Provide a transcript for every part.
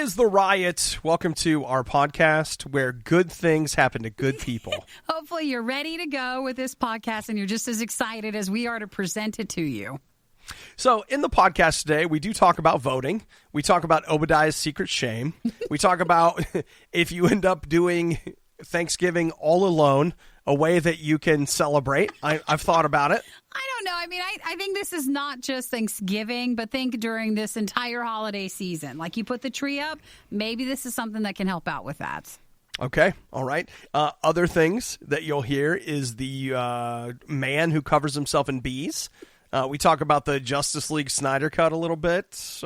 is The Riot. Welcome to our podcast where good things happen to good people. Hopefully you're ready to go with this podcast and you're just as excited as we are to present it to you. So in the podcast today, we do talk about voting. We talk about Obadiah's secret shame. We talk about if you end up doing Thanksgiving all alone, a way that you can celebrate. I've thought about it. I don't know. I mean, I think this is not just Thanksgiving, but think during this entire holiday season. Like you put the tree up, maybe this is something that can help out with that. Okay. All right. Other things that you'll hear is the man who covers himself in bees. We talk about the Justice League Snyder Cut a little bit.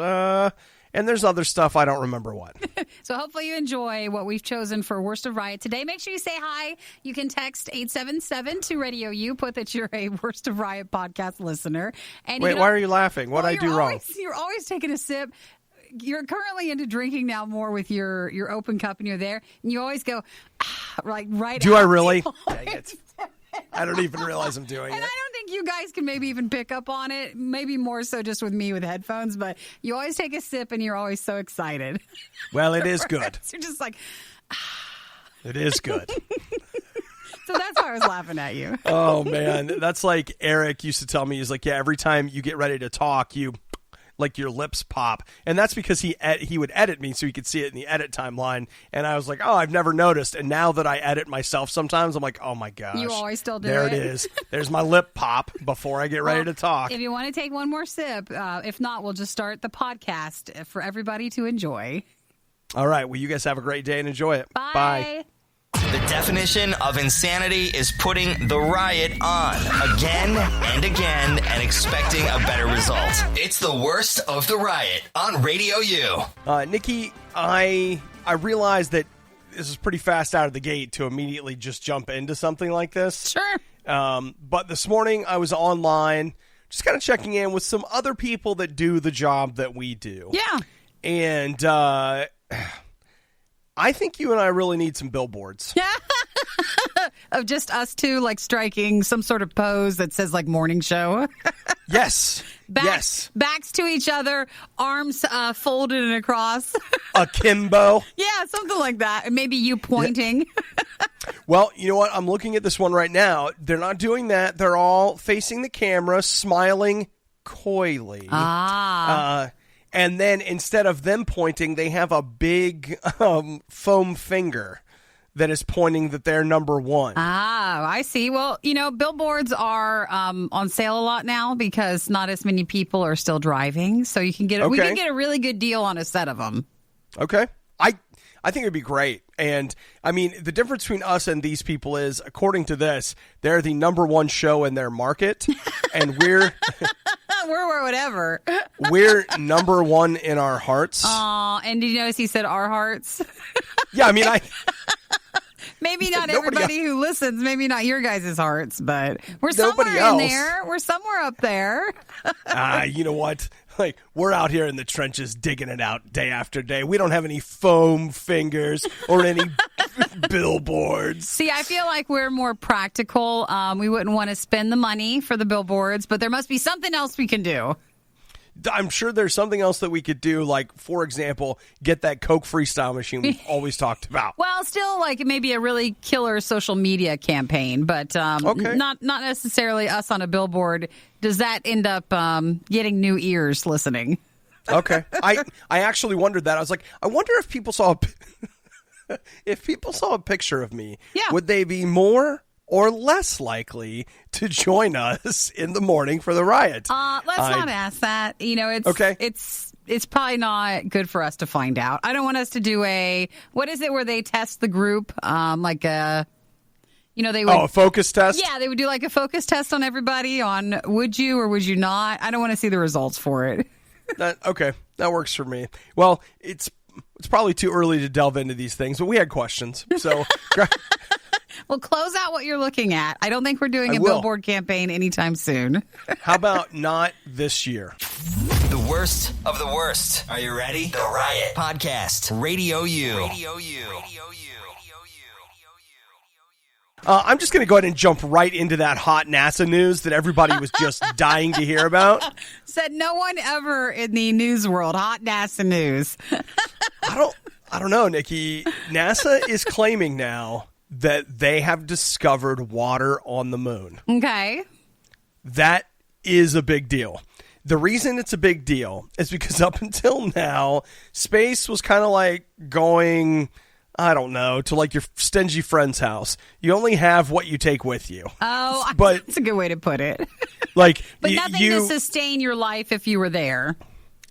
And there's other stuff. I don't remember what. So hopefully you enjoy what we've chosen for Worst of Riot today. Make sure you say hi. You can text 877 to RadioU. Put that you're a Worst of Riot podcast listener. And wait, why are you laughing? What did I do wrong? You're always taking a sip. You're currently into drinking now more with your open cup and you're there. And you always go, like right Do out. I really? Dang it. I don't even realize I'm doing and it. I don't think you guys can maybe even pick up on it. Maybe more so just with me with headphones. But you always take a sip and you're always so excited. Well, it is good. You're just like, It is good. So that's why I was laughing at you. Oh, man. That's like Eric used to tell me. He's like, yeah, every time you get ready to talk, like your lips pop. And that's because he would edit me so he could see it in the edit timeline. And I was like, oh, I've never noticed. And now that I edit myself sometimes, I'm like, oh my gosh. You always still do there it. There it is. There's my lip pop before I get ready to talk. If you want to take one more sip, if not, we'll just start the podcast for everybody to enjoy. All right. Well, you guys have a great day and enjoy it. Bye. Bye. The definition of insanity is putting the riot on again and again and expecting a better result. It's the Worst of the Riot on RadioU. Nikki, I realized that this is pretty fast out of the gate to immediately just jump into something like this. Sure. But this morning I was online just kind of checking in with some other people that do the job that we do. Yeah. And I think you and I really need some billboards. Of just us two, like striking some sort of pose that says like morning show. Yes. Yes. Backs to each other, arms folded and across. Akimbo. Yeah, something like that. And maybe you pointing. Yeah. Well, you know what? I'm looking at this one right now. They're not doing that. They're all facing the camera, smiling coyly. And then instead of them pointing, they have a big foam finger that is pointing that they're number one. I see. Well, billboards are on sale a lot now because not as many people are still driving. So we can get a really good deal on a set of them. Okay. I think it'd be great. And I mean, the difference between us and these people is, according to this, they're the number one show in their market. And we're whatever. We're number one in our hearts. And did you notice he said our hearts? Yeah, I mean, maybe not everybody who listens, maybe not your guys' hearts, but we're somewhere in there. We're somewhere up there. You know what? Like, we're out here in the trenches digging it out day after day. We don't have any foam fingers or any billboards. See, I feel like we're more practical. We wouldn't want to spend the money for the billboards, but there must be something else we can do. I'm sure there's something else that we could do, like, for example, get that Coke freestyle machine we've always talked about. Well, still, like, maybe a really killer social media campain, but not necessarily us on a billboard. Does that end up getting new ears listening? Okay. I actually wondered that. I was like, I wonder if people saw a picture of me, would they be more or less likely to join us in the morning for the riot? Let's not ask that. It's probably not good for us to find out. I don't want us to do what is it where they test the group? They would. A focus test? Yeah, they would do like a focus test on everybody on would you or would you not? I don't want to see the results for it. Okay, that works for me. Well, it's probably too early to delve into these things, but we had questions. So well, close out what you're looking at. I don't think we're doing a billboard campaign anytime soon. How about not this year? The worst of the worst. Are you ready? The Riot Podcast. RadioU. I'm just going to go ahead and jump right into that hot NASA news that everybody was just dying to hear about. Said no one ever in the news world. Hot NASA news. I don't know, Nikki. NASA is claiming now that they have discovered water on the moon. Okay. That is a big deal. The reason it's a big deal is because up until now, space was kind of like going, I don't know, to like your stingy friend's house. You only have what you take with you. Oh, but that's a good way to put it. Like, but nothing to sustain your life if you were there.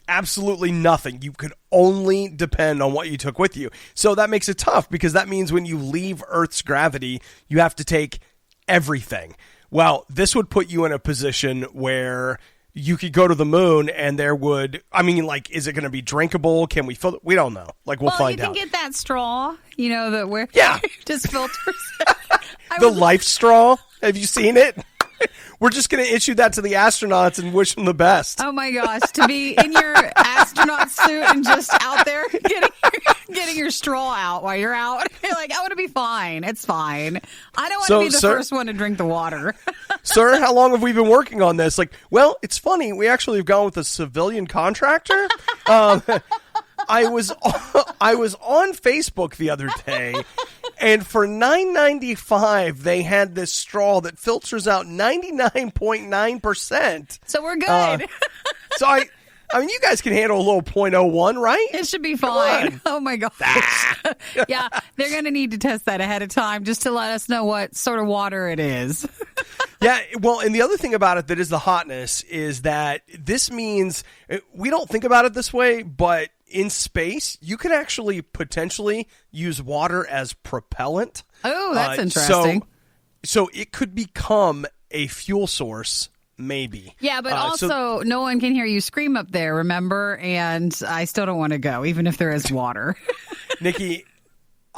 Absolutely nothing. You could only depend on what you took with you. So that makes it tough because that means when you leave Earth's gravity, you have to take everything. Well, this would put you in a position where you could go to the moon and there would, I mean, like, is it going to be drinkable? Can we fill it? We don't know. Like, we'll find out. You can get that straw, you know, that where just filters. The life straw. Have you seen it? We're just going to issue that to the astronauts and wish them the best. Oh, my gosh. To be in your astronaut suit and just out there getting your straw out while you're out. You're like, oh, it'll be fine. It's fine. I don't want to be the first one to drink the water. Sir, how long have we been working on this? Like, well, it's funny. We actually have gone with a civilian contractor. I was on Facebook the other day, and for $9.95, they had this straw that filters out 99.9%. So we're good. So I mean, you guys can handle a little .01, right? It should be fine. Oh, my gosh. Yeah, they're going to need to test that ahead of time just to let us know what sort of water it is. Yeah, well, and the other thing about it that is the hotness is that this means, we don't think about it this way, but in space, you could actually potentially use water as propellant. Oh, that's interesting. So it could become a fuel source, maybe. Yeah, but also no one can hear you scream up there, remember? And I still don't want to go, even if there is water. Nikki,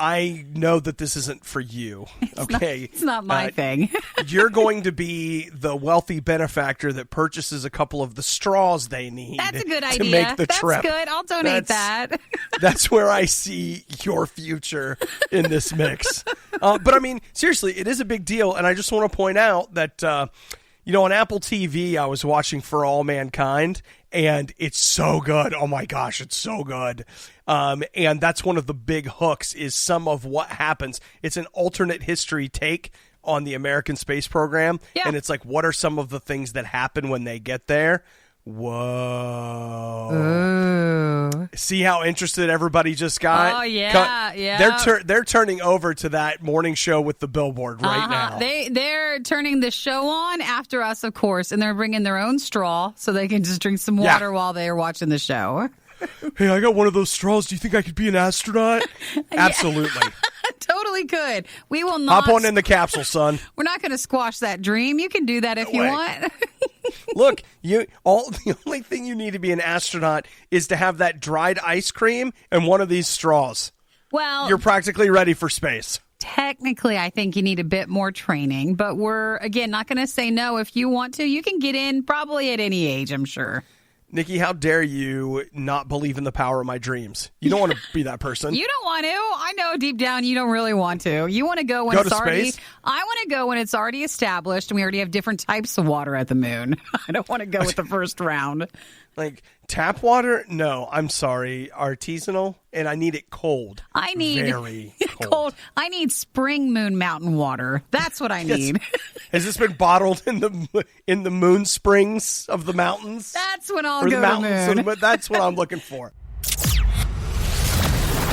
I know that this isn't for you, okay? It's not my thing. You're going to be the wealthy benefactor that purchases a couple of the straws they need. That's a good idea. To make the trip. That's good. I'll donate that. That's where I see your future in this mix. But I mean, seriously, it is a big deal, and I just want to point out that, on Apple TV, I was watching For All Mankind, and it's so good. Oh my gosh, it's so good. And that's one of the big hooks is some of what happens. It's an alternate history take on the American space program. Yeah. And it's like, what are some of the things that happen when they get there? Whoa. Ooh. See how interested everybody just got? Oh, yeah, yeah. They're turning over to that morning show with the billboard right now. They're turning the show on after us, of course, and they're bringing their own straw so they can just drink some water while they're watching the show. Hey, I got one of those straws. Do you think I could be an astronaut? Absolutely. Totally could. We will not. Hop on in the capsule, son. We're not going to squash that dream. You can do that if you want. Look, the only thing you need to be an astronaut is to have that dried ice cream and one of these straws. Well, you're practically ready for space. Technically, I think you need a bit more training, but we're, again, not going to say no. If you want to, you can get in probably at any age, I'm sure. Nikki, how dare you not believe in the power of my dreams? You don't want to be that person. You don't want to. I know deep down you don't really want to. You want to go when it's already... Space? I want to go when it's already established and we already have different types of water at the moon. I don't want to go with the first round. Like tap water? No, I'm sorry. Artisanal, and I need it cold. I need very cold. I need spring moon mountain water. That's what I need. Has this been bottled in the moon springs of the mountains? That's when I'll go to the moon. That's what I'm looking for.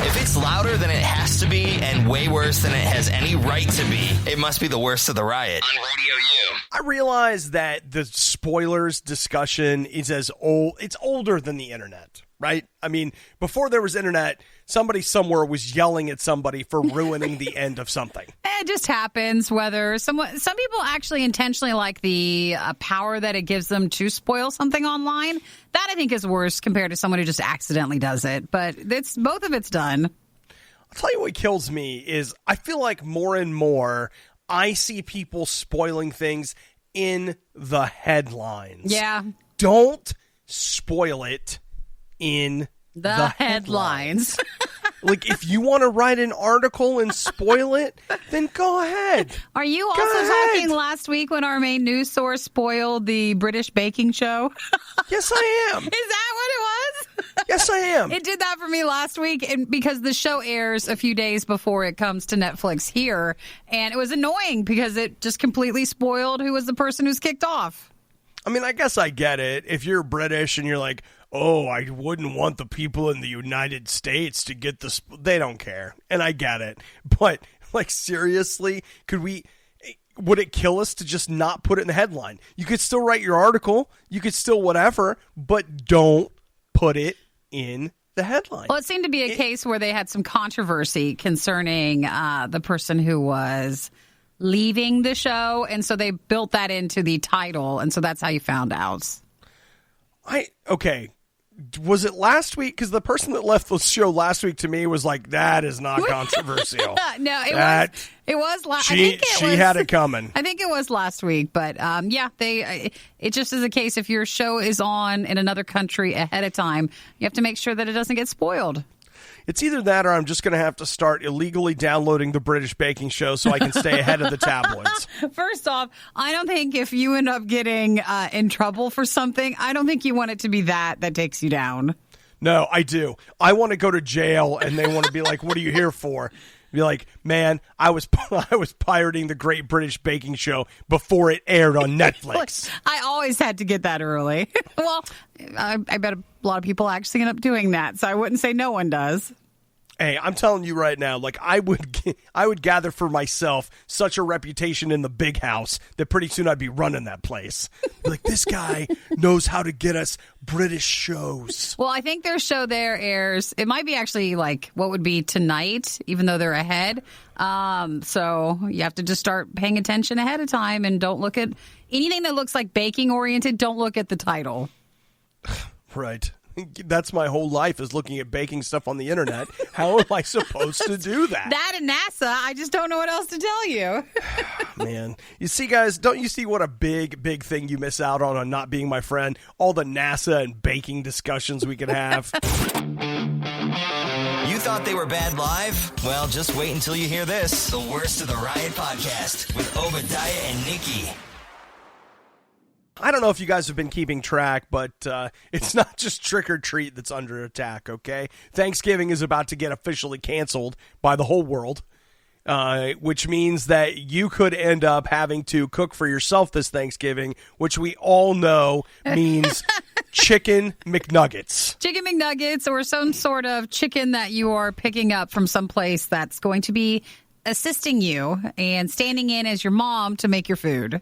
If it's louder than it has to be and way worse than it has any right to be, it must be the worst of the riot. On RadioU. I realize that the spoilers discussion is it's older than the internet, right? I mean, before there was internet, somebody somewhere was yelling at somebody for ruining the end of something. It just happens whether some people actually intentionally like the power that it gives them to spoil something online. That I think is worse compared to someone who just accidentally does it. But both of it's done. I'll tell you what kills me is I feel like more and more I see people spoiling things in the headlines. Yeah. Don't spoil it in the headlines. Like, if you want to write an article and spoil it, then go ahead. Are you also talking last week when our main news source spoiled the British baking show? Yes, I am. Is that what it was? Yes, I am. It did that for me last week, and because the show airs a few days before it comes to Netflix here, and it was annoying because it just completely spoiled who was the person who's kicked off. I mean, I guess I get it. If you're British and you're like, oh, I wouldn't want the people in the United States to get this. They don't care. And I get it. But, like, seriously, would it kill us to just not put it in the headline? You could still write your article. You could still whatever, but don't put it in the headline. Well, it seemed to be a case where they had some controversy concerning the person who was leaving the show. And so they built that into the title. And so that's how you found out. Okay. Was it last week? Because the person that left the show last week to me was like, that is not controversial. No, it was last week. She had it coming. I think it was last week. But it just is a case if your show is on in another country ahead of time, you have to make sure that it doesn't get spoiled. It's either that or I'm just going to have to start illegally downloading the British Baking Show so I can stay ahead of the tabloids. First off, I don't think if you end up getting in trouble for something, I don't think you want it to be that takes you down. No, I do. I want to go to jail and they want to be like, what are you here for? Be like, man, I was pirating the Great British Baking Show before it aired on Netflix. I always had to get that early. Well, I bet a lot of people actually end up doing that, so I wouldn't say no one does. Hey, I'm telling you right now, like I would gather for myself such a reputation in the big house that pretty soon I'd be running that place. Like, this guy knows how to get us British shows. Well, I think their show there airs. It might be actually like what would be tonight, even though they're ahead. So you have to just start paying attention ahead of time and don't look at anything that looks like baking oriented. Don't look at the title. Right. That's my whole life is looking at baking stuff on the internet. How am I supposed to do that? That and NASA, I just don't know what else to tell you. Man, you see, guys, don't you see what a big thing you miss out on not being my friend? All the NASA and baking discussions we could have. You thought they were bad live? Well, just wait until you hear this. The Worst of the Riot podcast with Obadiah and Nikki. I don't know if you guys have been keeping track, but it's not just trick or treat that's under attack, okay? Thanksgiving is about to get officially canceled by the whole world, which means that you could end up having to cook for yourself this Thanksgiving, which we all know means chicken McNuggets. Chicken McNuggets or some sort of chicken that you are picking up from someplace that's going to be assisting you and standing in as your mom to make your food.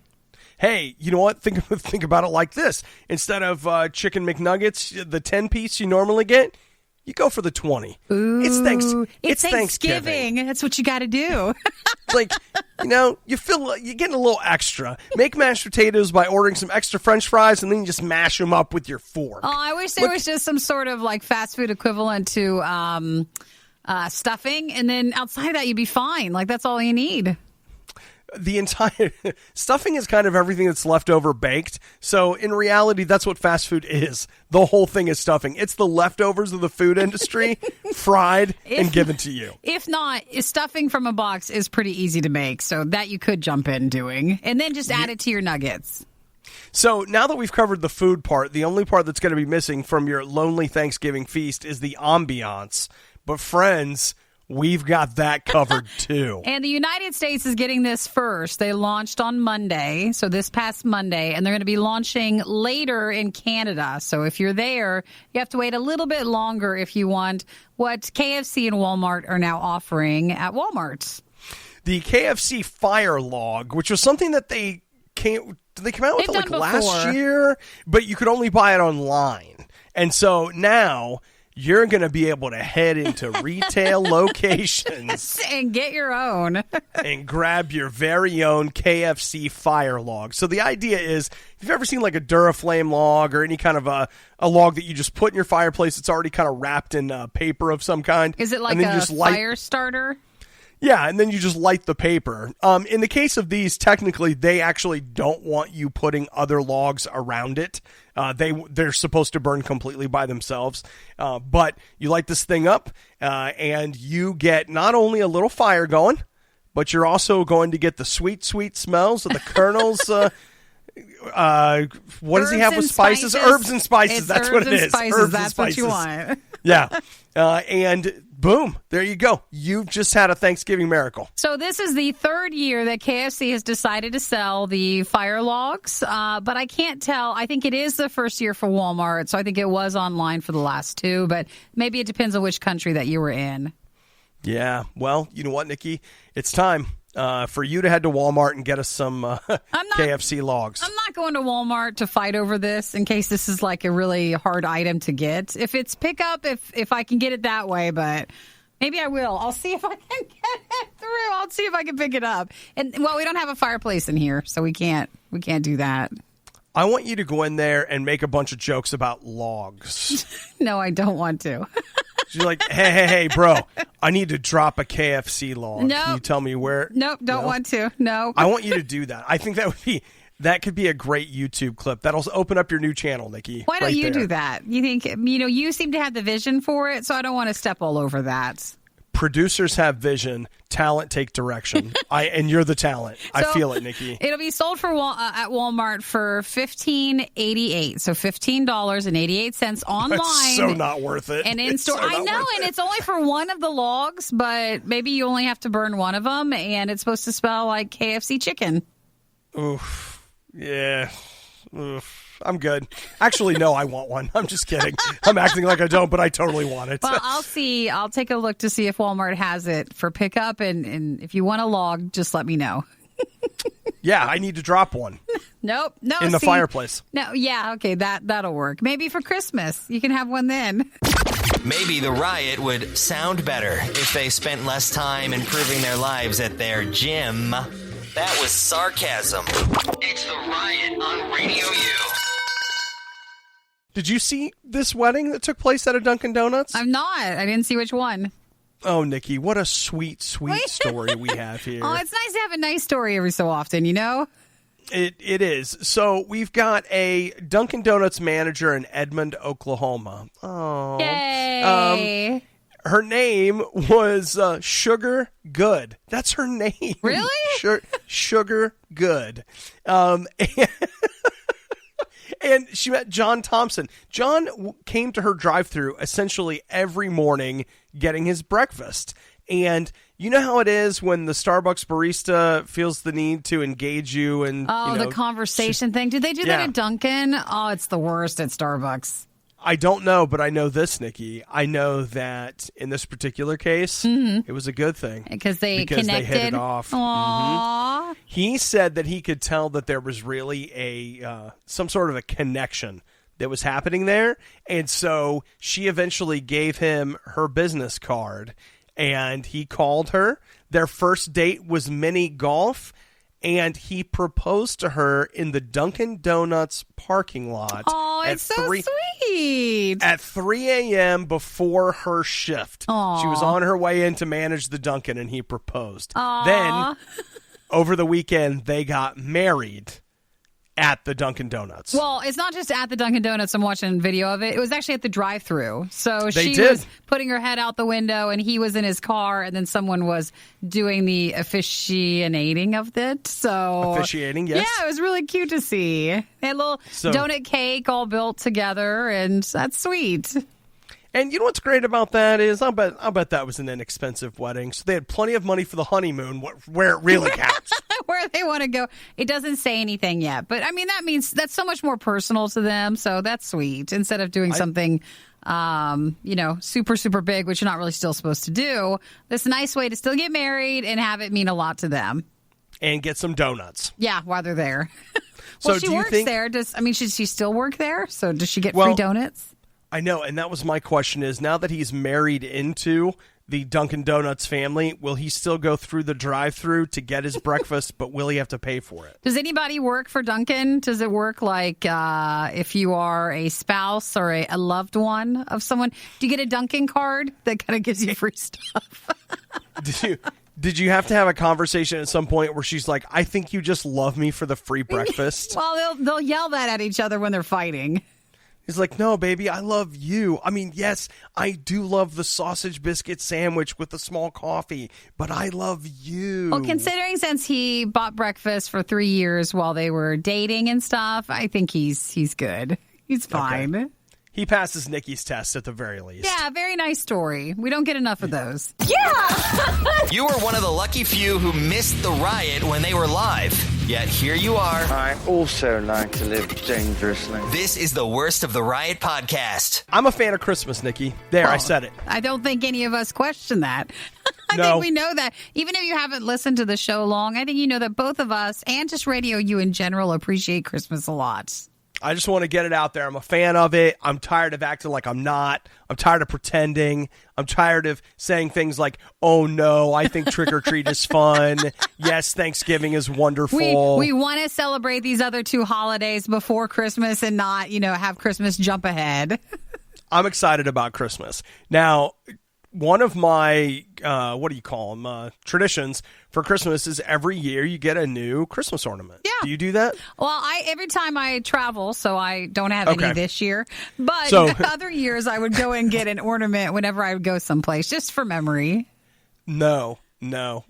Hey, you know what? Think about it like this. Instead of chicken McNuggets, the 10-piece you normally get, you go for the 20. Ooh, it's Thanksgiving. That's what you got to do. Like, you're getting a little extra. Make mashed potatoes by ordering some extra French fries, and then you just mash them up with your fork. Oh, I wish there was just some sort of like fast food equivalent to stuffing, and then outside of that, you'd be fine. Like, that's all you need. The entire stuffing is kind of everything that's left over baked. So in reality, that's what fast food is. The whole thing is stuffing. It's the leftovers of the food industry fried and given to you. If not, stuffing from a box is pretty easy to make. So that you could jump in doing and then just add it to your nuggets. So now that we've covered the food part, the only part that's going to be missing from your lonely Thanksgiving feast is the ambiance. But friends, we've got that covered, too. And the United States is getting this first. They launched on Monday, so this past Monday, and they're going to be launching later in Canada. So if you're there, you have to wait a little bit longer if you want what KFC and Walmart are now offering at Walmart. The KFC Fire Log, which was something that they came out with it last year, but you could only buy it online. And so now you're going to be able to head into retail locations and get your own and grab your very own KFC Fire Log. So the idea is, if you've ever seen like a Duraflame log or any kind of a log that you just put in your fireplace, it's already kind of wrapped in paper of some kind. Is it like a fire starter? Yeah, and then you just light the paper. In the case of these, technically, they actually don't want you putting other logs around it. They're supposed to burn completely by themselves. But you light this thing up, and you get not only a little fire going, but you're also going to get the sweet, sweet smells of the kernels what does he have with spices? Herbs and spices. That's what it is. Spices. That's what you want. Yeah. And boom, there you go. You've just had a Thanksgiving miracle. So this is the third year that KFC has decided to sell the fire logs, but I can't tell. I think it is the first year for Walmart, so I think it was online for the last two, but maybe it depends on which country that you were in. Yeah. Well, you know what, Nikki? It's time for you to head to Walmart and get us some KFC logs. I'm not going to Walmart to fight over this in case this is like a really hard item to get. If it's pickup, if I can get it that way, but maybe I will. I'll see if I can get it through. I'll see if I can pick it up. And well, we don't have a fireplace in here, so we can't do that. I want you to go in there and make a bunch of jokes about logs. No, I don't want to. She's like, hey, bro, I need to drop a KFC log. Nope. Can you tell me where? Nope, don't want to. No. I want you to do that. I think that could be a great YouTube clip. That'll open up your new channel, Nikki. Why don't you do that? You think, you seem to have the vision for it, so I don't want to step all over that. Producers have vision, talent take direction. And you're the talent. I feel it, Nikki. It'll be sold for at Walmart for $15.88, so $15.88 online. That's so not worth it. And in store, I know, and it's only for one of the logs, but maybe you only have to burn one of them, and it's supposed to smell like KFC chicken. Oof, yeah. Oof. I'm good. Actually, no, I want one. I'm just kidding. I'm acting like I don't, but I totally want it. Well, I'll see. I'll take a look to see if Walmart has it for pickup, and if you want a log, just let me know. Yeah, I need to drop one. Nope. No. In the fireplace. No. Yeah. Okay. That'll work. Maybe for Christmas you can have one then. Maybe the Riot would sound better if they spent less time improving their lives at their gym. That was sarcasm. It's the Riot on Radio U. Did you see this wedding that took place at a Dunkin' Donuts? I'm not. I didn't see which one. Oh, Nikki, what a sweet, sweet story we have here. Oh, it's nice to have a nice story every so often, you know? It is. So we've got a Dunkin' Donuts manager in Edmond, Oklahoma. Oh, yay! Her name was Sugar Good. That's her name. Really? Sugar Good. And she met John Thompson. John came to her drive-thru essentially every morning getting his breakfast. And you know how it is when the Starbucks barista feels the need to engage you and the conversation thing. Do they do that at Dunkin'? Oh, it's the worst at Starbucks. I don't know, but I know this, Nikki. I know that in this particular case, it was a good thing. Because they connected. They hit it off. Aww. Mm-hmm. He said that he could tell that there was really some sort of a connection that was happening there. And so she eventually gave him her business card, and he called her. Their first date was mini golf. And he proposed to her in the Dunkin' Donuts parking lot. Oh, it's so sweet. At 3 a.m. before her shift. Aww. She was on her way in to manage the Dunkin', and he proposed. Aww. Then, over the weekend, they got married at the Dunkin' Donuts. Well, it's not just at the Dunkin' Donuts. I'm watching video of it. It was actually at the drive-thru. So she was putting her head out the window, and he was in his car, and then someone was doing the officiating of it. So officiating, yes. Yeah, it was really cute to see. They had a little donut cake all built together, and that's sweet. And you know what's great about that is I'll bet that was an inexpensive wedding. So they had plenty of money for the honeymoon, where it really counts. Where they want to go. It doesn't say anything yet. But, I mean, that means that's so much more personal to them. So that's sweet. Instead of doing something, super, super big, which you're not really still supposed to do, this nice way to still get married and have it mean a lot to them. And get some donuts. Yeah, while they're there. Well, she works there. Should she still work there? So does she get free donuts? I know, and that was my question is, now that he's married into the Dunkin' Donuts family, will he still go through the drive-thru to get his breakfast, but will he have to pay for it? Does anybody work for Dunkin'? Does it work like if you are a spouse or a loved one of someone? Do you get a Dunkin' card that kind of gives you free stuff? Did you have to have a conversation at some point where she's like, I think you just love me for the free breakfast? Well, they'll yell that at each other when they're fighting. He's like, no, baby, I love you. I mean, yes, I do love the sausage biscuit sandwich with the small coffee, but I love you. Well, considering since he bought breakfast for 3 years while they were dating and stuff, I think he's good. He's fine. Okay. He passes Nikki's test at the very least. Yeah, very nice story. We don't get enough of those. Yeah! You were one of the lucky few who missed the riot when they were live. Yet here you are. I also like to live dangerously. This is the Worst of the Riot podcast. I'm a fan of Christmas, Nikki. There, I said it. I don't think any of us question that. I No. think we know that. Even if you haven't listened to the show long, I think you know that both of us and just Radio U in general appreciate Christmas a lot. I just want to get it out there. I'm a fan of it. I'm tired of acting like I'm not. I'm tired of pretending. I'm tired of saying things like, oh, no, I think trick-or-treat is fun. Yes, Thanksgiving is wonderful. We want to celebrate these other two holidays before Christmas and not, have Christmas jump ahead. I'm excited about Christmas. Now, one of my, what do you call them, traditions for Christmas is every year you get a new Christmas ornament. Yeah. Do you do that? Well, every time I travel, so I don't have any this year. But So- other years I would go and get an ornament whenever I would go someplace, just for memory. No,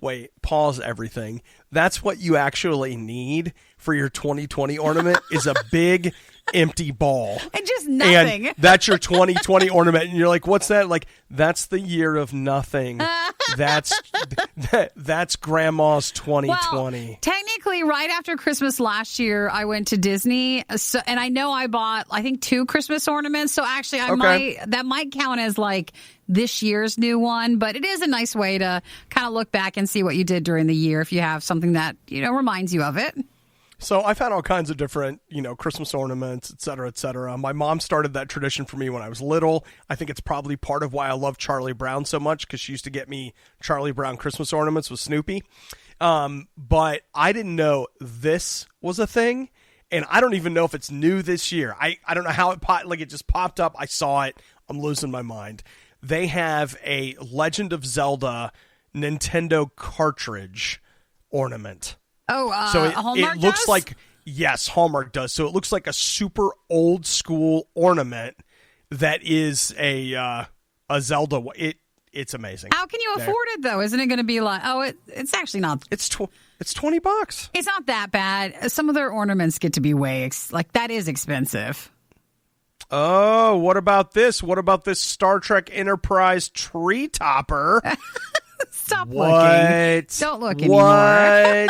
wait, pause everything. That's what you actually need for your 2020 ornament is a big empty ball. And just nothing. And that's your 2020 ornament. And you're like, what's that? Like, that's the year of nothing. That's grandma's 2020. Well, technically, right after Christmas last year, I went to Disney. So, and I know I bought, I think, 2 Christmas ornaments. So actually, that might count as like this year's new one. But it is a nice way to kind of look back and see what you did during the year if you have something that, reminds you of it. So I've had all kinds of different, Christmas ornaments, et cetera, et cetera. My mom started that tradition for me when I was little. I think it's probably part of why I love Charlie Brown so much, because she used to get me Charlie Brown Christmas ornaments with Snoopy. But I didn't know this was a thing, and I don't even know if it's new this year. I don't know how it just popped up. I saw it. I'm losing my mind. They have a Legend of Zelda Nintendo cartridge ornament. Oh, so Hallmark it looks does? like, yes, Hallmark does. So it looks like a super old school ornament that is a Zelda. It's amazing. How can you afford it though? Isn't it going to be like? Oh, it's actually not. It's $20. It's not that bad. Some of their ornaments get to be that is expensive. Oh, what about this? What about this Star Trek Enterprise tree topper? Stop What? looking. Don't look anymore.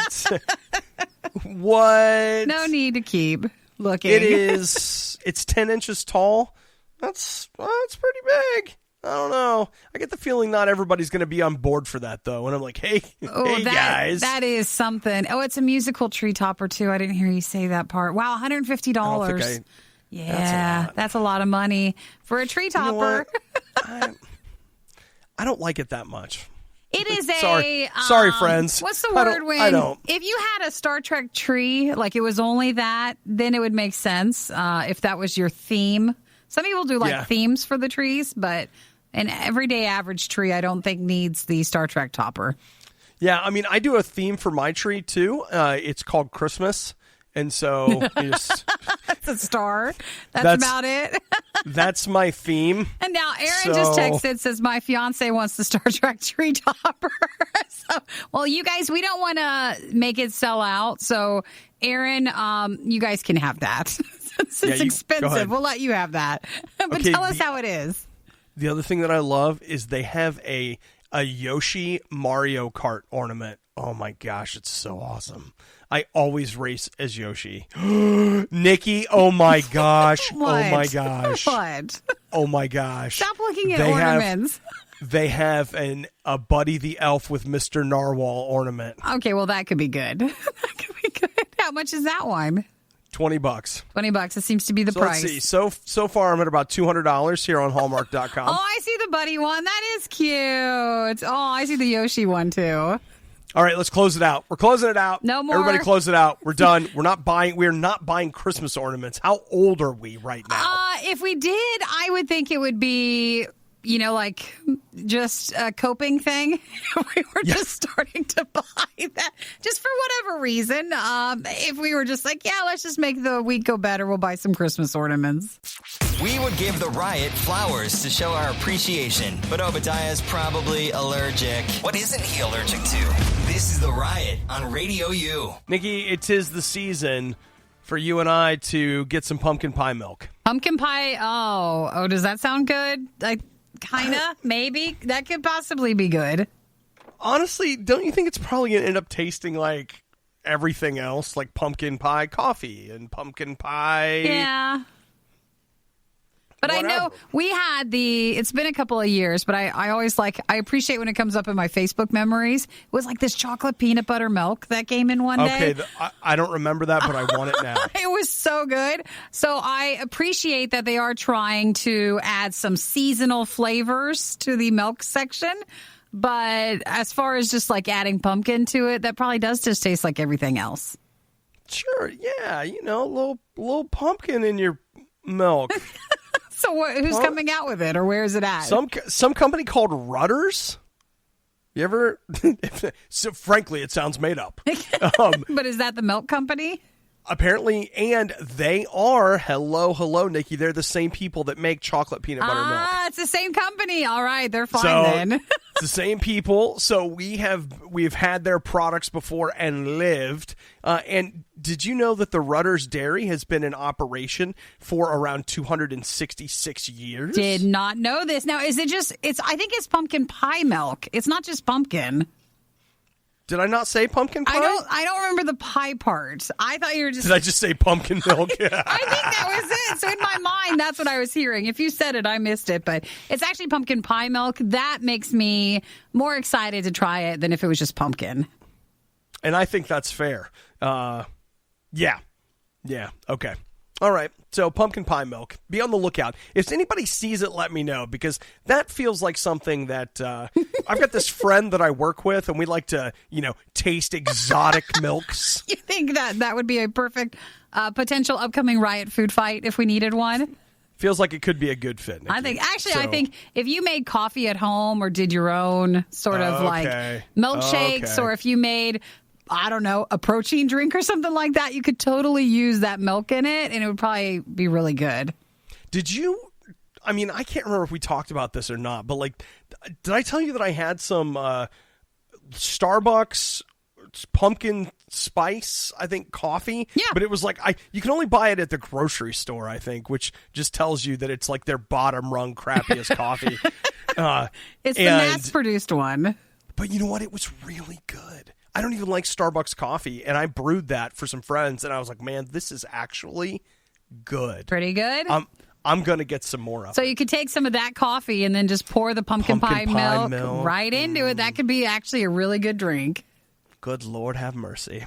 What? No need to keep looking. It's 10 inches tall. That's pretty big. I don't know. I get the feeling not everybody's going to be on board for that, though. And I'm like, hey, guys. That is something. Oh, it's a musical tree topper, too. I didn't hear you say that part. Wow, $150. Yeah, that's a lot of money for a tree topper. I don't like it that much. It is sorry, friends. What's the word I don't. If you had a Star Trek tree, like it was only that, then it would make sense if that was your theme. Some people do themes for the trees, but an everyday average tree I don't think needs the Star Trek topper. Yeah, I mean, I do a theme for my tree, too. It's called Christmas. And so that's a star. That's about it. That's my theme. And now Aaron just texted, says my fiance wants the Star Trek tree topper. Well, you guys, we don't want to make it sell out. So Aaron, you guys can have that. It's expensive. We'll let you have that. But tell us how it is. The other thing that I love is they have a Yoshi Mario Kart ornament. Oh my gosh, it's so awesome. I always race as Yoshi. Nikki, oh my gosh. Oh my gosh. What? Oh my gosh. Stop looking at ornaments. They have a Buddy the Elf with Mr. Narwhal ornament. Okay, well, that could be good. That could be good. How much is that one? $20. $20. It seems to be the price. Let's see. So far, I'm at about $200 here on Hallmark.com. Oh, I see the Buddy one. That is cute. Oh, I see the Yoshi one, too. All right, let's close it out. We're closing it out. No more. Everybody close it out. We're done. We're not buying Christmas ornaments. How old are we right now? If we did, I would think it would be like just a coping thing. We were just starting to buy that just for whatever reason. If we were just like, let's just make the week go better, we'll buy some Christmas ornaments. We would give the Riot flowers to show our appreciation, but Obadiah's probably allergic. What isn't he allergic to? This is the Riot on Radio U. Nikki, it is the season for you and I to get some pumpkin pie milk. Pumpkin pie, oh, does that sound good? Kind of, maybe. That could possibly be good. Honestly, don't you think it's probably going to end up tasting like everything else, like pumpkin pie coffee and pumpkin pie? Yeah. But whatever. I know we had it's been a couple of years, but I always I appreciate when it comes up in my Facebook memories. It was like this chocolate peanut butter milk that came in one day. Okay, I don't remember that, but I want it now. It was so good. So I appreciate that they are trying to add some seasonal flavors to the milk section. But as far as just adding pumpkin to it, that probably does just taste like everything else. Sure, yeah, a little pumpkin in your milk. So who's coming out with it, or where is it at? Some company called Rudders. You ever? So frankly, it sounds made up. But is that the milk company? Apparently, and they are, hello, Nikki, they're the same people that make chocolate peanut butter milk. It's the same company. All right, they're fine then. It's the same people. So we've had their products before and lived. And did you know that the Rudders Dairy has been in operation for around 266 years? Did not know this. Now, is it I think it's pumpkin pie milk. It's not just pumpkin. Did I not say pumpkin pie? I don't remember the pie part. I thought you were just... Did I just say pumpkin milk? I think that was it. So in my mind, that's what I was hearing. If you said it, I missed it. But it's actually pumpkin pie milk. That makes me more excited to try it than if it was just pumpkin. And I think that's fair. Yeah. Okay. All right. So pumpkin pie milk. Be on the lookout. If anybody sees it, let me know, because that feels like something that I've got this friend that I work with, and we like to, taste exotic milks. You think that would be a perfect potential upcoming Riot food fight if we needed one? Feels like it could be a good fit, Nikki. I think if you made coffee at home or did your own sort of milkshakes, or if you made, I don't know, a protein drink or something like that, you could totally use that milk in it, and it would probably be really good. I can't remember if we talked about this or not, but did I tell you that I had some Starbucks pumpkin spice, I think, coffee? Yeah. But it was you can only buy it at the grocery store, I think, which just tells you that it's their bottom rung crappiest coffee. It's the mass-produced one. But you know what? It was really good. I don't even like Starbucks coffee, and I brewed that for some friends, and I was like, man, this is actually good. Pretty good? I'm going to get some more of it. So you could take some of that coffee and then just pour the pumpkin pie milk right into it. That could be actually a really good drink. Good Lord have mercy.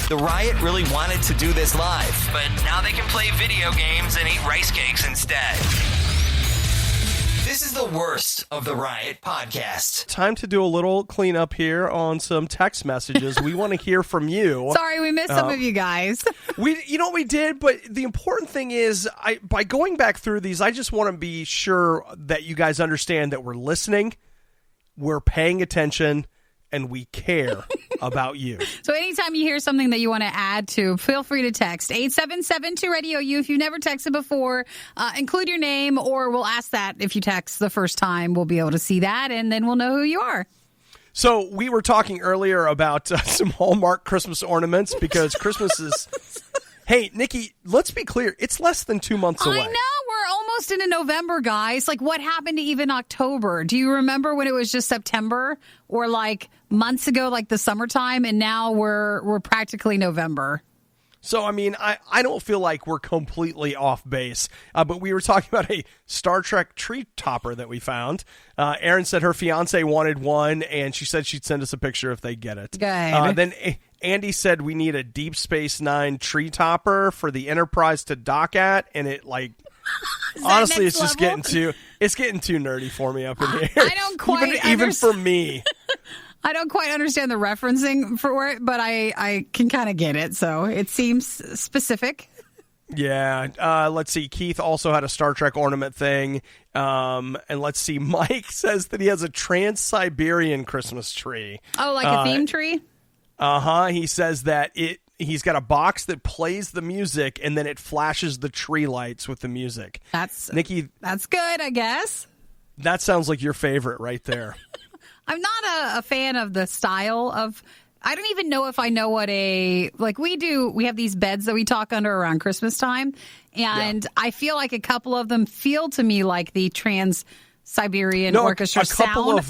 The Riot really wanted to do this live, but now they can play video games and eat rice cakes instead. This is the worst of the Riot podcast. Time to do a little cleanup here on some text messages. We want to hear from you. Sorry, we missed some of you guys. We did, but the important thing is, by going back through these, I just want to be sure that you guys understand that we're listening, we're paying attention, and we care about you. So anytime you hear something that you want to add to, feel free to text 877-2-RADIO-U. If you've never texted before, include your name, or we'll ask that if you text the first time. We'll be able to see that, and then we'll know who you are. So we were talking earlier about some Hallmark Christmas ornaments, because Christmas is... Hey, Nikki, let's be clear. It's less than 2 months away. I know. We're almost into November, guys. What happened to even October? Do you remember when it was just September, or months ago, the summertime, and now we're practically November? So, I don't feel like we're completely off base, but we were talking about a Star Trek tree topper that we found. Erin said her fiance wanted one, and she said she'd send us a picture if they get it. Good. Then Andy said we need a Deep Space Nine tree topper for the Enterprise to dock at, and it honestly, it's just getting too nerdy for me up in here. I don't quite even for me. I don't quite understand the referencing for it, but I can kind of get it. So it seems specific. Yeah. Let's see. Keith also had a Star Trek ornament thing. And let's see. Mike says that he has a Trans-Siberian Christmas tree. Oh, like a theme tree? Uh-huh. He says that he's got a box that plays the music, and then it flashes the tree lights with the music. Nikki, that's good, I guess. That sounds like your favorite right there. I'm not a fan of the style of... I don't even know if I know what we have these beds that we talk under around Christmas time, and I feel like a couple of them feel to me like the Trans-Siberian Orchestra sound.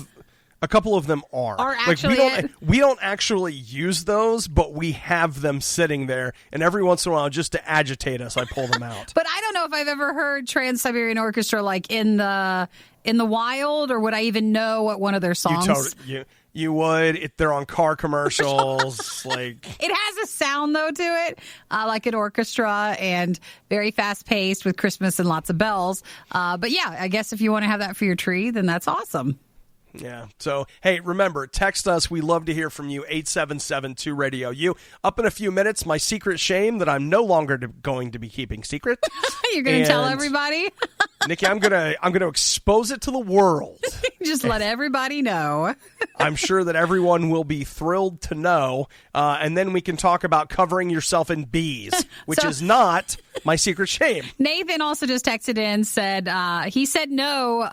A couple of them are actually we don't actually use those, but we have them sitting there, and every once in a while, just to agitate us, I pull them out. But I don't know if I've ever heard Trans-Siberian Orchestra like in the wild, or would I even know what one of their songs? You would. They're on car commercials. Like it has a sound though to it, like an orchestra, and very fast paced with Christmas and lots of bells. But yeah, I guess if you want to have that for your tree, then that's awesome. Yeah. So, hey, remember, text us. We love to hear from you. 877-2-RADIO-U. Up in a few minutes, my secret shame that I'm no longer going to be keeping secret. You're going to tell everybody? Nikki, I'm gonna expose it to the world. Just let everybody know. I'm sure that everyone will be thrilled to know, and then we can talk about covering yourself in bees, which is not my secret shame. Nathan also just texted in, said he said no,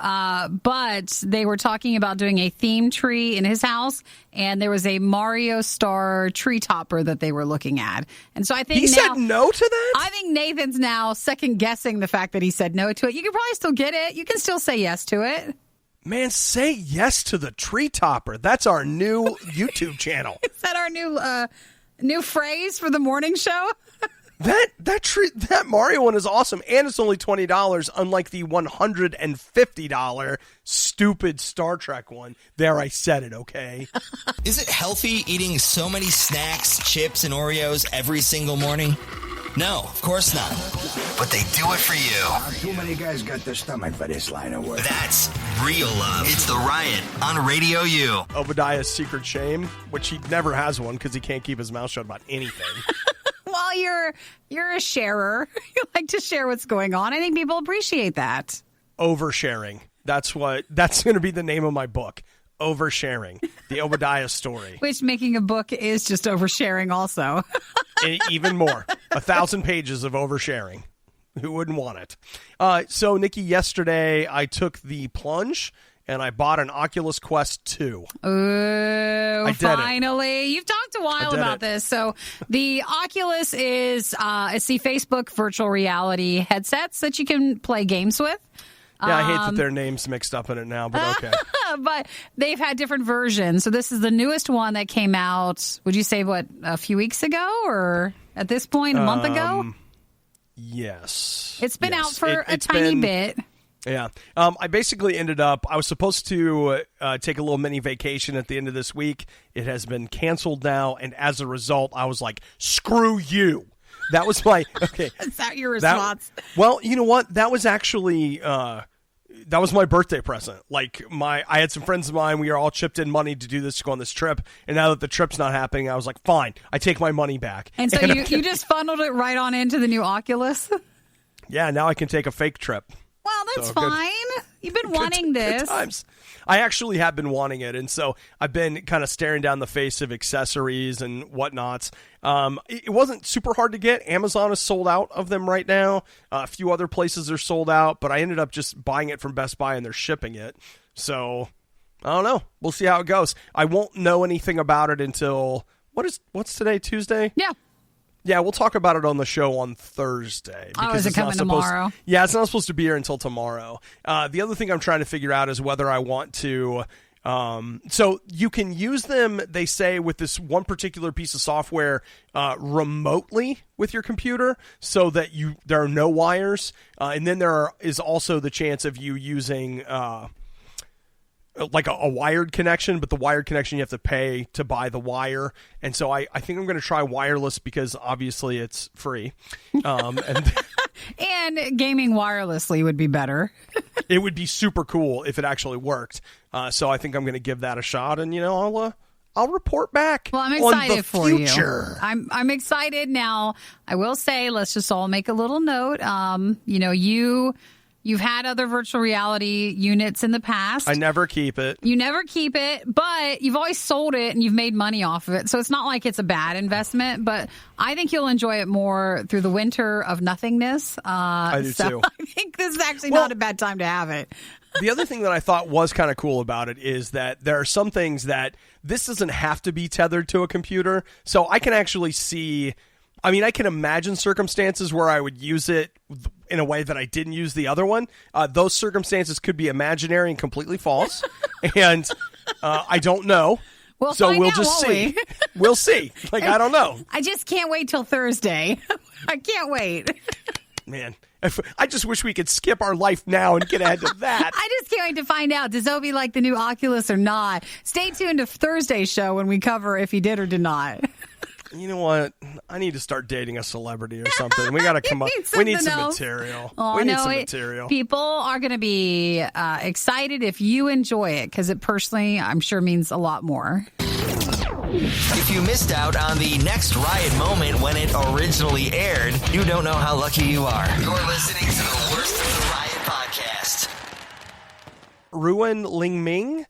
but they were talking about doing a theme tree in his house, and there was a Mario Star tree topper that they were looking at. And so I think he said no to that? I think Nathan's now second guessing the fact that he said no to it. You can probably still get it. You can still say yes to it. Man, say yes to the tree topper. That's our new YouTube channel. Is that our new phrase for the morning show? That Mario one is awesome, and it's only $20, unlike the $150 stupid Star Trek one. There, I said it, okay? Is it healthy eating so many snacks, chips, and Oreos every single morning? No, of course not. But they do it for you. Too many guys got the stomach for this line of work. That's real love. It's the Riot on Radio U. Obadiah's secret shame, which he never has one because he can't keep his mouth shut about anything. Well, you're a sharer. You like to share what's going on. I think people appreciate that. Oversharing. That's going to be the name of my book. Oversharing. The Obadiah story. Which making a book is just oversharing also. Even more. 1,000 pages of oversharing. Who wouldn't want it? So, Nikki, yesterday I took the plunge and I bought an Oculus Quest 2. Ooh, finally. You've talked a while about this. So the Oculus is it's the Facebook virtual reality headsets that you can play games with. Yeah, I hate that their name's mixed up in it now, but okay. But they've had different versions. So this is the newest one that came out, would you say, a few weeks ago? Or at this point, a month ago? Yes. It's been out for a tiny bit. Yeah. I basically ended up, I was supposed to take a little mini vacation at the end of this week. It has been canceled now, and as a result, I was like, screw you. That was my, okay. Is that your response? Well, you know what? That was actually, that was my birthday present. Like, I had some friends of mine, we are all chipped in money to do this, to go on this trip, and now that the trip's not happening, I was like, fine, I take my money back. And so you just funneled it right on into the new Oculus? Yeah, now I can take a fake trip. Well, that's fine. You've been wanting this. Good times. I actually have been wanting it, and so I've been kind of staring down the face of accessories and whatnots. It wasn't super hard to get. Amazon is sold out of them right now. A few other places are sold out, but I ended up just buying it from Best Buy, and they're shipping it. So, I don't know. We'll see how it goes. I won't know anything about it until, what's today, Tuesday? Yeah. Yeah, we'll talk about it on the show on Thursday. Is it coming tomorrow? Yeah, it's not supposed to be here until tomorrow. The other thing I'm trying to figure out is whether I want to... so you can use them, they say, with this one particular piece of software remotely with your computer so that there are no wires. And then there is also the chance of you using... like a wired connection, but the wired connection you have to pay to buy the wire. And so I think I'm going to try wireless because obviously it's free. And gaming wirelessly would be better. It would be super cool if it actually worked. So I think I'm going to give that a shot, and I'll I'll report back. Well, I'm on excited the for future. you. I'm excited now. I will say, let's just all make a little note. You've had other virtual reality units in the past. I never keep it. You never keep it, but you've always sold it and you've made money off of it. So it's not like it's a bad investment, but I think you'll enjoy it more through the winter of nothingness. I do too. I think this is actually not a bad time to have it. The other thing that I thought was kind of cool about it is that there are some things that this doesn't have to be tethered to a computer. So I can actually see, I can imagine circumstances where I would use it in a way that I didn't use the other one. Those circumstances could be imaginary and completely false. And I don't know. We'll just see. We'll see. I don't know. I just can't wait till Thursday. I can't wait. Man, I just wish we could skip our life now and get ahead to that. I just can't wait to find out. Does Obi like the new Oculus or not? Stay tuned to Thursday's show when we cover if he did or did not. You know what? I need to start dating a celebrity or something. We got to come up. We need some material. We need some material. People are going to be excited if you enjoy it because it personally, I'm sure, means a lot more. If you missed out on the next Riot moment when it originally aired, you don't know how lucky you are. You're listening to the Worst of the Riot podcast. Ruan Lingming.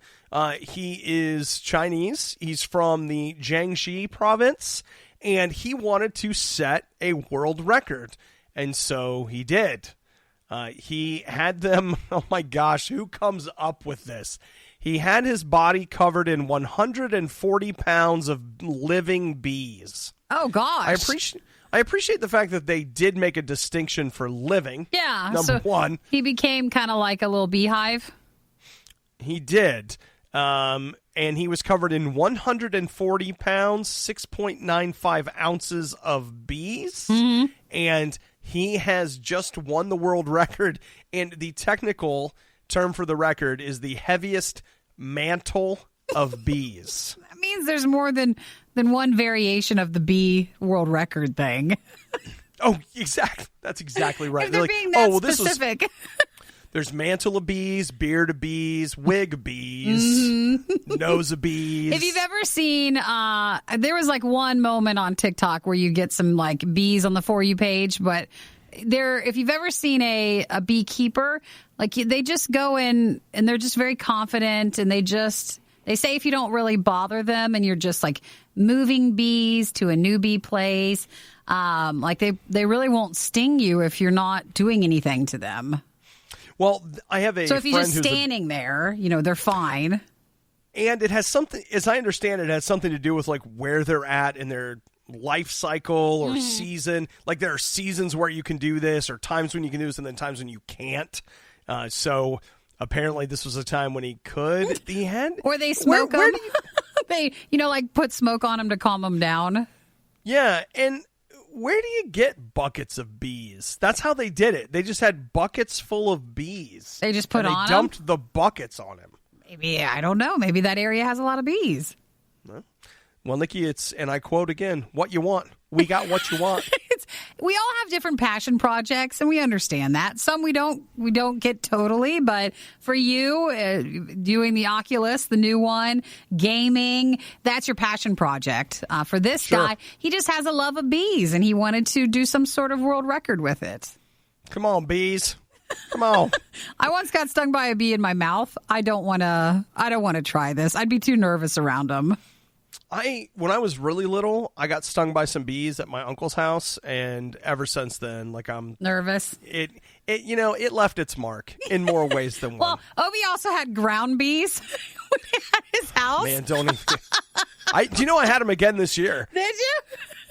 He is Chinese. He's from the Jiangxi province, and he wanted to set a world record, and so he did. He had them, oh my gosh, who comes up with this? He had his body covered in 140 pounds of living bees. Oh, gosh. I appreciate the fact that they did make a distinction for living. Yeah. Number one. He became kind of like a little beehive. He did. And he was covered in 140 pounds, 6.95 ounces of bees. Mm-hmm. And he has just won the world record. And the technical term for the record is the heaviest mantle of bees. That means there's more than one variation of the bee world record thing. Oh, exactly. That's exactly right. If they're being that specific. There's mantle of bees, beard of bees, wig of bees, nose of bees. If you've ever seen, there was one moment on TikTok where you get some bees on the For You page, but if you've ever seen a beekeeper, they just go in and they're just very confident and they say if you don't really bother them and you're just moving bees to a new bee place, they really won't sting you if you're not doing anything to them. Well, I have a friend so if you're just standing there, they're fine. And it has something, as I understand it has something to do with where they're at in their life cycle or season. There are seasons where you can do this or times when you can do this and then times when you can't. So apparently this was a time when he could. Or they smoke them. They, put smoke on them to calm them down. Yeah, and where do you get buckets of bees? That's how they did it. They just had buckets full of bees. They just they dumped the buckets on him. Maybe, I don't know. Maybe that area has a lot of bees. Well, Nikki, it's, and I quote again, what you want. We got what you want. We all have different passion projects, and we understand that. Some we don't get totally, but for you, doing the Oculus, the new one, gaming, that's your passion project. For this guy, he just has a love of bees, and he wanted to do some sort of world record with it. Come on, bees. Come on. I once got stung by a bee in my mouth. I don't want to try this. I'd be too nervous around them. When I was really little, I got stung by some bees at my uncle's house, and ever since then, I'm nervous. It left its mark in more ways than one. Well, Obi also had ground bees at his house. Man, don't even. Do you know I had them again this year? Did you?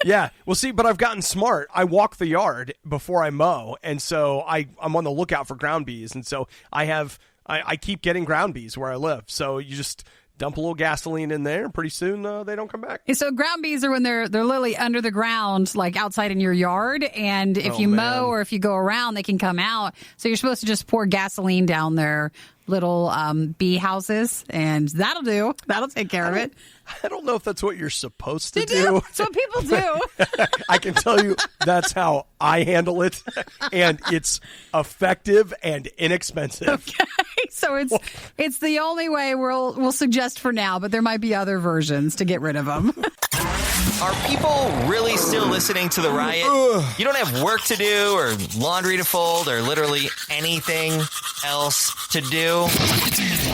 Yeah. Well, see, but I've gotten smart. I walk the yard before I mow, and so I'm on the lookout for ground bees, and so I keep getting ground bees where I live. So you just dump a little gasoline in there, and pretty soon they don't come back. So ground bees are when they're literally under the ground, outside in your yard, and if you mow or if you go around, they can come out. So you're supposed to just pour gasoline down their little bee houses, and that'll do. That'll take care of it. I don't know if that's what you're supposed to do. That's what people do. I can tell you that's how I handle it, and it's effective and inexpensive. Okay, so it's the only way we'll suggest for now, but there might be other versions to get rid of them. Are people really still listening to the Riot? You don't have work to do or laundry to fold or literally anything else to do?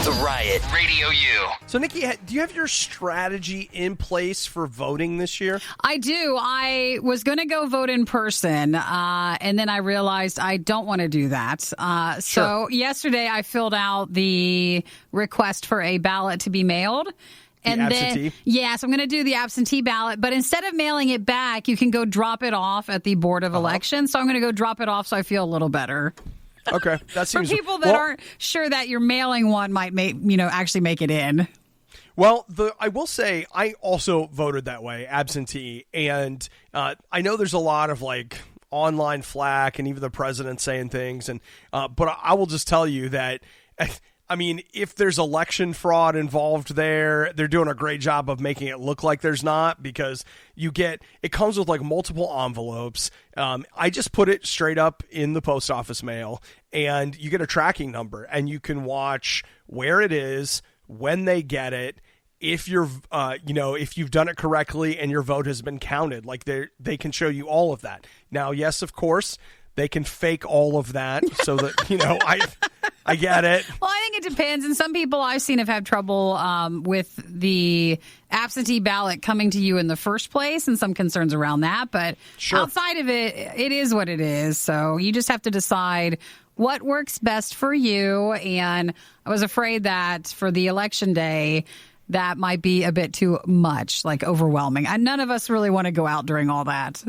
The Riot, Radio U. So, Nikki, do you have your strategy in place for voting this year? I do. I was going to go vote in person, and then I realized I don't want to do that. So yesterday I filled out the request for a ballot to be mailed. And absentee? So I'm going to do the absentee ballot. But instead of mailing it back, you can go drop it off at the Board of Elections. So I'm going to go drop it off so I feel a little better. Okay, that seems for people that aren't sure that your mailing one might actually make it in. Well, I will say I also voted that way, absentee, and I know there's a lot of online flack and even the president saying things, and but I will just tell you that. I mean, if there's election fraud involved there, they're doing a great job of making it look like there's not, because it comes with multiple envelopes. I just put it straight up in the post office mail, and you get a tracking number, and you can watch where it is, when they get it, if you're, if you've done it correctly and your vote has been counted. They can show you all of that. Now, yes, of course, they can fake all of that so that, I get it. Well, I think it depends. And some people I've seen have had trouble with the absentee ballot coming to you in the first place, and some concerns around that. But outside of it, it is what it is. So you just have to decide what works best for you. And I was afraid that for the election day, that might be a bit too much, overwhelming. And none of us really want to go out during all that.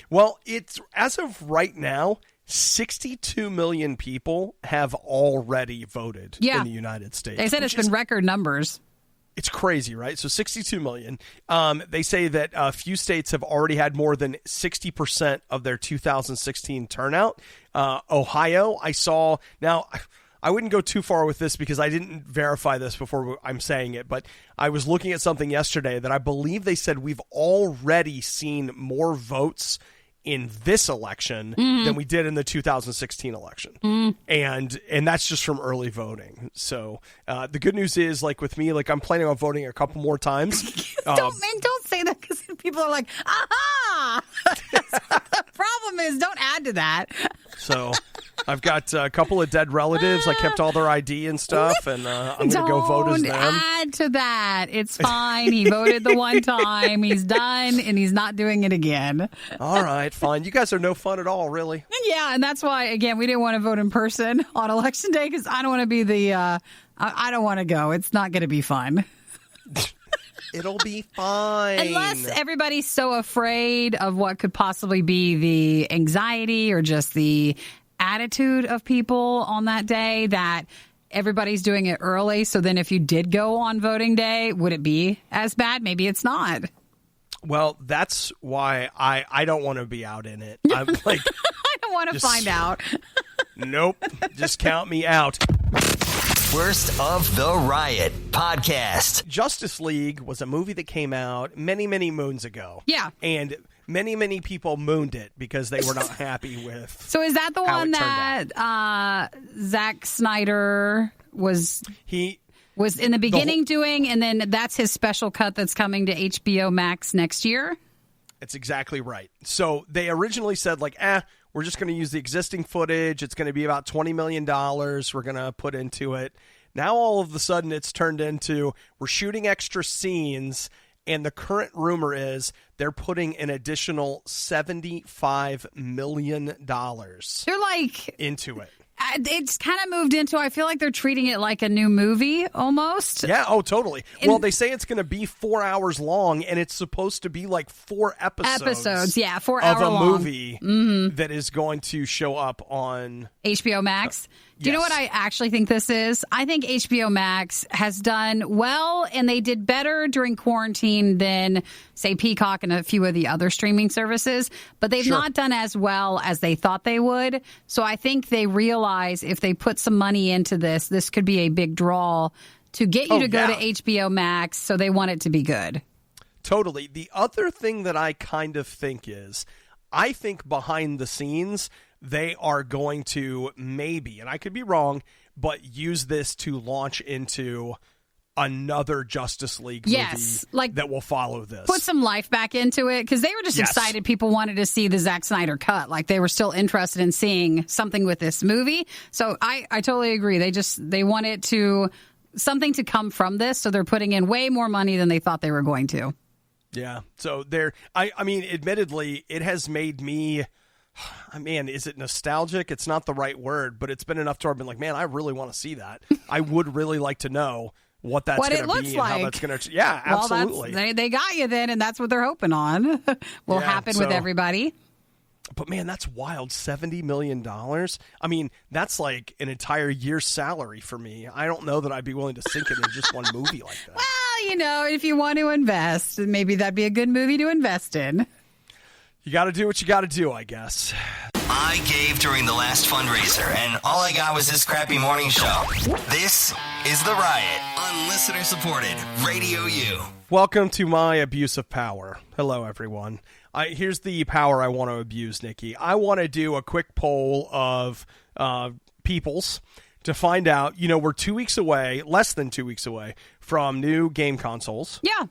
Well, it's as of right now, 62 million people have already voted in the United States. They said it's been record numbers. It's crazy, right? So 62 million. They say that a few states have already had more than 60% of their 2016 turnout. Ohio, I saw. Now, I wouldn't go too far with this because I didn't verify this before I'm saying it, but I was looking at something yesterday that I believe they said we've already seen more votes in this election than we did in the 2016 election. And that's just from early voting. So the good news is, with me, I'm planning on voting a couple more times. Don't say that, because people are like, aha! The problem is, don't add to that. So I've got a couple of dead relatives. I kept all their ID and stuff, and I'm going to go vote as them. Don't add to that. It's fine. He voted the one time. He's done, and he's not doing it again. All right, fine. You guys are no fun at all, really. Yeah, and that's why, again, we didn't want to vote in person on Election Day, because I don't want to be I don't want to go. It's not going to be fun. It'll be fine. Unless everybody's so afraid of what could possibly be the anxiety or just the attitude of people on that day that everybody's doing it early. So then if you did go on voting day, would it be as bad? Maybe it's not. Well, that's why I don't want to be out in it. I'm I don't want to find out. Nope. Just count me out. Worst of the Riot podcast. Justice League was a movie that came out many, many moons ago. Yeah. And many, many people mooned it because they were not happy with So is that the one that Zack Snyder was in the beginning doing, and then that's his special cut that's coming to HBO Max next year? That's exactly right. So they originally said, we're just going to use the existing footage. It's going to be about $20 million we're going to put into it. Now, all of a sudden, it's turned into we're shooting extra scenes, and the current rumor is they're putting an additional $75 million into it. It's kind of moved into, I feel like they're treating it like a new movie almost. Yeah, totally. Well, they say it's going to be 4 hours long, and it's supposed to be 4 episodes. 4 hour long. Of a movie that is going to show up on HBO Max. Do you know what I actually think this is? I think HBO Max has done well, and they did better during quarantine than, say, Peacock and a few of the other streaming services, but they've not done as well as they thought they would. So I think they realize if they put some money into this, this could be a big draw to get you to go to HBO Max, so they want it to be good. Totally. The other thing that I kind of think is, I think behind the scenes, they are going to maybe, and I could be wrong, but use this to launch into another Justice League movie that will follow this. Put some life back into it, because they were just excited. People wanted to see the Zack Snyder cut. Like, they were still interested in seeing something with this movie. So I totally agree. They want it to, something to come from this, so they're putting in way more money than they thought they were going to. Yeah. So I mean, admittedly, it has made me, man, is it nostalgic? It's not the right word, but it's been enough to where I've been like, man, I really want to see that. I would really like to know what that's going to be and how that's going to. Yeah, absolutely. Well, they got you then, and that's what they're hoping on will happen with everybody. But man, that's wild. $70 million. I mean, that's like an entire year's salary for me. I don't know that I'd be willing to sink it in just one movie like that. Well, if you want to invest, maybe that'd be a good movie to invest in. You got to do what you got to do, I guess. I gave during the last fundraiser, and all I got was this crappy morning show. This is The Riot on listener-supported Radio U. Welcome to my abuse of power. Hello, everyone. Here's the power I want to abuse, Nikki. I want to do a quick poll of peoples to find out, we're 2 weeks away, less than 2 weeks away, from new game consoles. Yeah.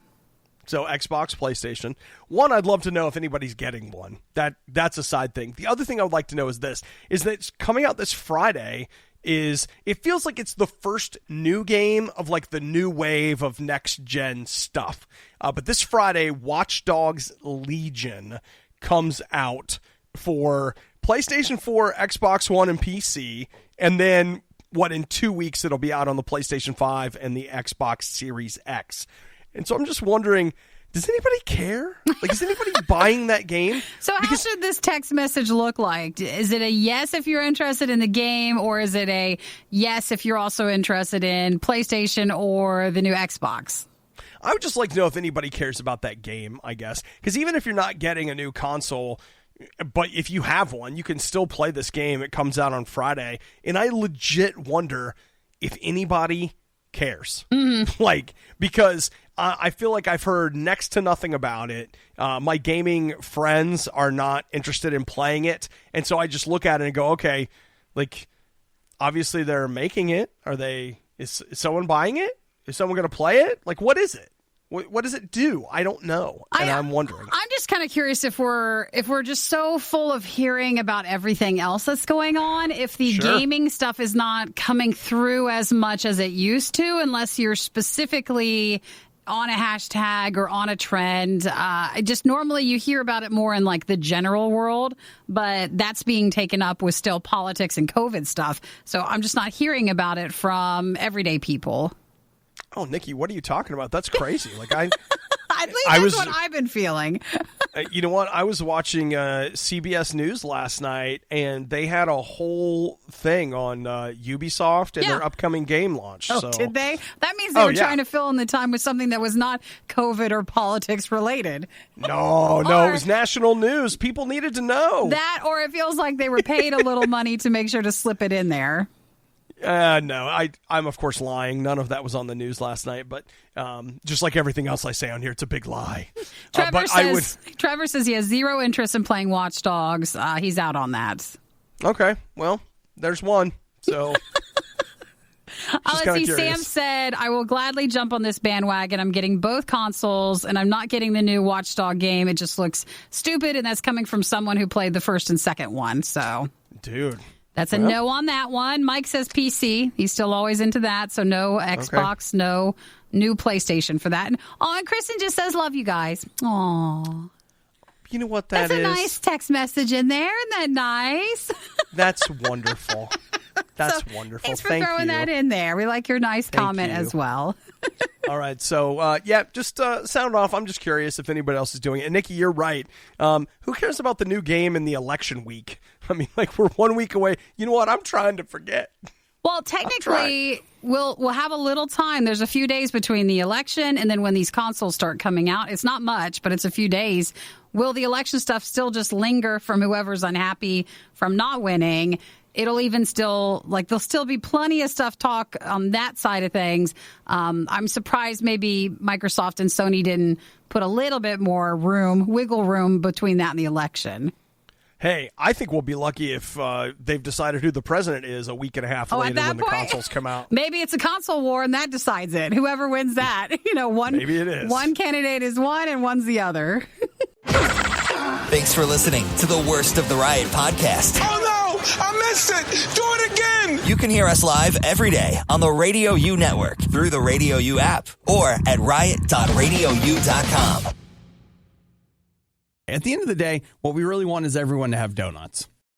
So Xbox, PlayStation. One, I'd love to know if anybody's getting one. That's a side thing. The other thing I would like to know is that it's coming out this Friday. It feels like it's the first new game of like the new wave of next gen stuff. But this Friday, Watch Dogs Legion comes out for PlayStation 4, Xbox One, and PC. And then, in 2 weeks, it'll be out on the PlayStation 5 and the Xbox Series X. And so I'm just wondering, does anybody care? Like, is anybody buying that game? So how should this text message look like? Is it a yes if you're interested in the game, or is it a yes if you're also interested in PlayStation or the new Xbox? I would just like to know if anybody cares about that game, I guess. Because even if you're not getting a new console, but if you have one, you can still play this game. It comes out on Friday. And I legit wonder if anybody cares. Mm-hmm. Because I feel like I've heard next to nothing about it. My gaming friends are not interested in playing it. And so I just look at it and go, okay, obviously they're making it. Is someone buying it? Is someone going to play it? What is it? What does it do? I don't know, and I'm wondering. I'm just kind of curious if we're just so full of hearing about everything else that's going on, if the gaming stuff is not coming through as much as it used to, unless you're specifically on a hashtag or on a trend. Normally you hear about it more in the general world, but that's being taken up with still politics and COVID stuff. So I'm just not hearing about it from everyday people. Oh, Nikki, what are you talking about? That's crazy. At least that's what I've been feeling. You know what? I was watching CBS News last night, and they had a whole thing on Ubisoft and their upcoming game launch. Oh, did they? That means they were trying to fill in the time with something that was not COVID or politics related. No, it was national news. People needed to know. That, or it feels like they were paid a little money to make sure to slip it in there. No, I'm of course lying. None of that was on the news last night, but just like everything else I say on here, it's a big lie. Trevor says he has zero interest in playing Watch Dogs. He's out on that. Okay, well, there's one. So let's see. Sam said, I will gladly jump on this bandwagon. I'm getting both consoles, and I'm not getting the new Watch Dog game. It just looks stupid, and that's coming from someone who played the first and second one. So, dude. That's a no on that one. Mike says PC. He's still always into that. So no Xbox, no new PlayStation for that. And Kristen just says, love you guys. Aw. You know what that is? That's a nice text message in there. Isn't that nice? That's wonderful. That's wonderful. Thanks for throwing that in there. We like your nice comment as well. All right. So, just sound off. I'm just curious if anybody else is doing it. And Nikki, you're right. Who cares about the new game in the election week? I mean, we're 1 week away. You know what? I'm trying to forget. Well, technically, we'll have a little time. There's a few days between the election and then when these consoles start coming out. It's not much, but it's a few days. Will the election stuff still just linger from whoever's unhappy from not winning? It'll even still, there'll still be plenty of stuff talk on that side of things. I'm surprised maybe Microsoft and Sony didn't put a little bit more wiggle room between that and the election. Hey, I think we'll be lucky if they've decided who the president is a week and a half later when the consoles come out. Maybe it's a console war and that decides it. Whoever wins that, maybe it is. One candidate is one and one's the other. Thanks for listening to the Worst of the Riot podcast. Oh no, I missed it. Do it again. You can hear us live every day on the RadioU network through the RadioU app or at riot.radiou.com. At the end of the day, what we really want is everyone to have donuts.